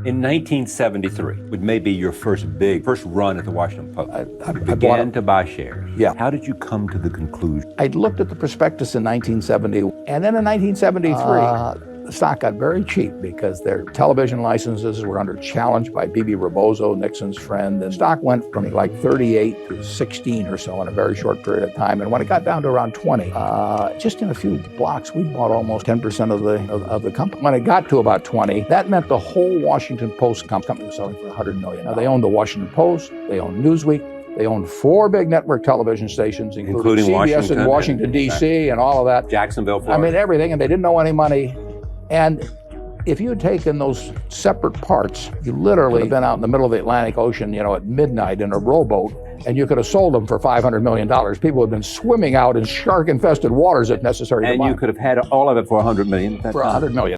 In 1973, would maybe your first run at the Washington Post, you began to buy shares. Yeah. How did you come to the conclusion? I looked at the prospectus in 1970, and then in 1973, the stock got very cheap because their television licenses were under challenge by Bebe Rebozo, Nixon's friend. The stock went from like 38 to 16 or so in a very short period of time. And when it got down to around 20, just in a few blocks, we bought almost 10% of the company. When it got to about 20, that meant the whole Washington Post company was selling for $100 million. Now, they owned the Washington Post, they owned Newsweek, they owned 4 big network television stations, including CBS in Washington, D.C. and all of that. Jacksonville, Florida. I mean, everything, and they didn't owe any money. And if you had taken those separate parts, you literally would have been out in the middle of the Atlantic Ocean, at midnight in a rowboat, and you could have sold them for $500 million. People would have been swimming out in shark-infested waters if necessary. And you could have had all of it for $100 million at that time. For $100 million.